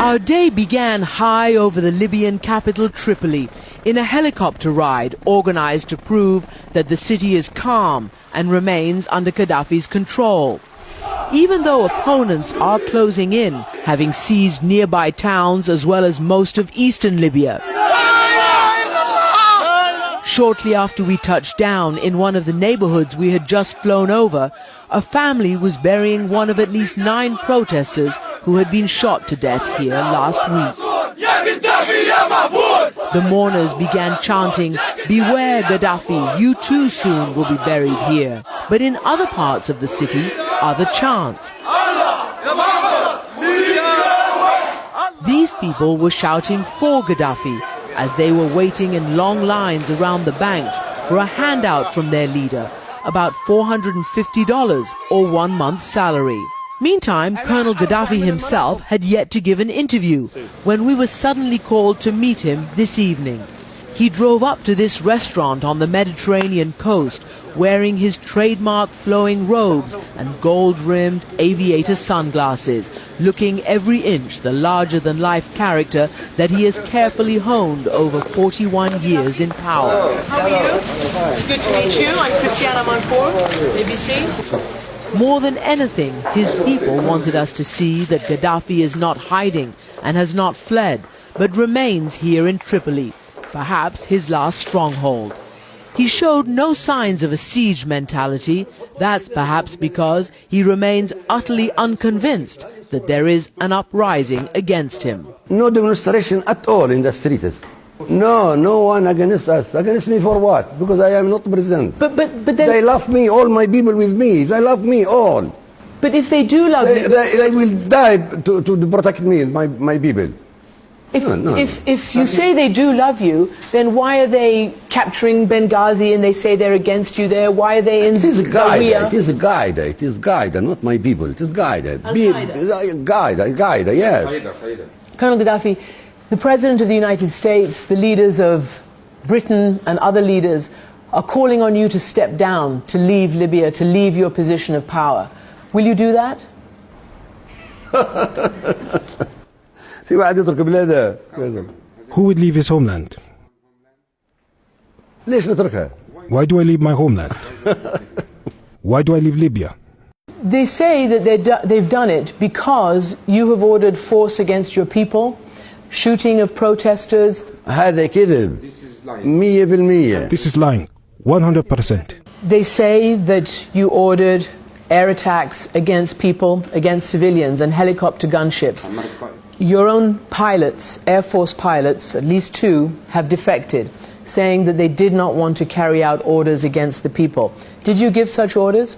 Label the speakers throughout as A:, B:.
A: Our day began high over the Libyan capital Tripoli in a helicopter ride organized to prove that the city is calm and remains under Gaddafi's control. Even though opponents are closing in, having seized nearby towns as well as most of eastern Libya. Shortly after we touched down in one of the neighborhoods we had just flown over, a family was burying one of at least 9 protesters who had been shot to death here last week. The mourners began chanting, "Beware Gaddafi, you too soon will be buried here." But in other parts of the city, other chants. These people were shouting for Gaddafi as they were waiting in long lines around the banks for a handout from their leader, about $450 or 1 month's salary. Meantime, Colonel Gaddafi himself had yet to give an interview when we were suddenly called to meet him this evening. He drove up to this restaurant on the Mediterranean coast wearing his trademark flowing robes and gold-rimmed aviator sunglasses, looking every inch the larger-than-life character that he has carefully honed over 41 years in power.
B: How are you? It's good to meet you. I'm Christiane Amanpour, ABC.
A: More than anything, his people wanted us to see that Gaddafi is not hiding and has not fled, but remains here in Tripoli, perhaps his last stronghold. He showed no signs of a siege mentality. That's perhaps because he remains utterly unconvinced that there is an uprising against him.
C: No demonstration at all in the streets. No one against us. Against me for what? Because I am not president.
B: But then,
C: they love me, all my people with me. They love me all.
B: But if they do love you...
C: They will die to protect me, my people.
B: If you say they do love you, then why are they capturing Benghazi and they say they're against you there? Why are they in Zawiya?
C: It is a guide. It is guide, not my people. It is guide. Guide, yes.
B: Colonel Gaddafi, the President of the United States, the leaders of Britain and other leaders are calling on you to step down, to leave Libya, to leave your position of power. Will you do that?
D: Who would leave his homeland? Why do I leave my homeland? Why do I leave Libya?
B: They say that they've done it because you have ordered force against your people, shooting of protesters.
D: This is lying, 100%.
B: They say that you ordered air attacks against people, against civilians, and helicopter gunships. Your own pilots, Air Force pilots, at least 2, have defected, saying that they did not want to carry out orders against the people. Did you give such orders?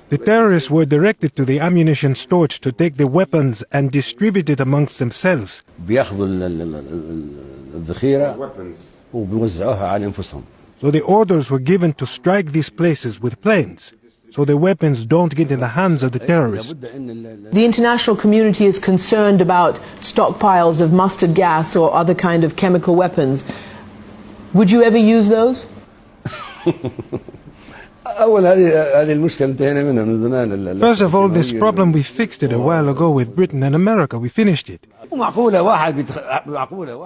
D: The terrorists were directed to the ammunition stores to take the weapons and distribute it amongst themselves. So the orders were given to strike these places with planes, so the weapons don't get in the hands of the terrorists.
B: The international community is concerned about stockpiles of mustard gas or other kind of chemical weapons. Would you ever use those?
D: First of all, this problem, we fixed it a while ago with Britain and America. We finished it.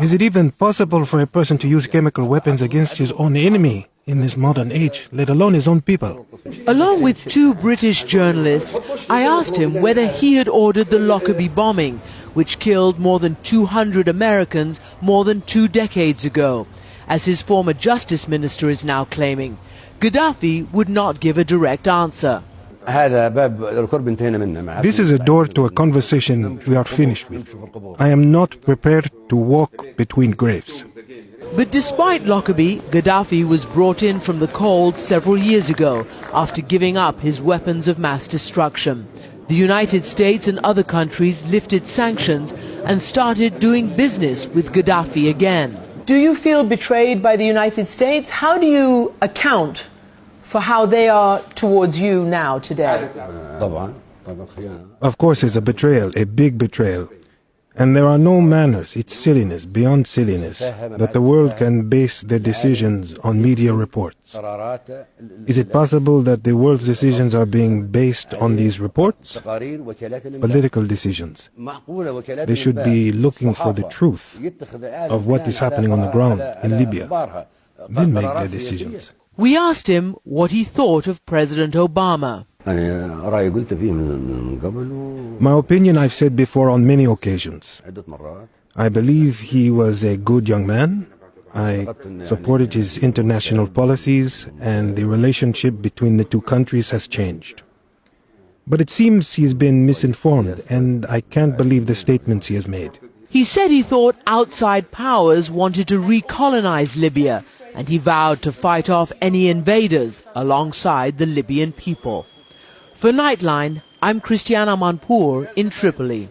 D: Is it even possible for a person to use chemical weapons against his own enemy in this modern age, let alone his own people?
A: Along with 2 British journalists, I asked him whether he had ordered the Lockerbie bombing, which killed more than 200 Americans more than 2 decades ago, as his former justice minister is now claiming. Gaddafi would not give a direct answer.
D: This is a door to a conversation we are finished with. I am not prepared to walk between graves.
A: But despite Lockerbie, Gaddafi was brought in from the cold several years ago after giving up his weapons of mass destruction. The United States and other countries lifted sanctions and started doing business with Gaddafi again.
B: Do you feel betrayed by the United States? How do you account for how they are towards you now, today?
D: Of course, it's a betrayal, a big betrayal. And there are no manners, it's silliness, beyond silliness, that the world can base their decisions on media reports. Is it possible that the world's decisions are being based on these reports? Political decisions. They should be looking for the truth of what is happening on the ground in Libya. Then make their decisions.
A: We asked him what he thought of President Obama.
D: My opinion I've said before on many occasions. I believe he was a good young man. I supported his international policies, and the relationship between the two countries has changed. But it seems he's been misinformed, and I can't believe the statements he has made.
A: He said he thought outside powers wanted to recolonize Libya, and he vowed to fight off any invaders alongside the Libyan people. For Nightline, I'm Christiane Amanpour in Tripoli.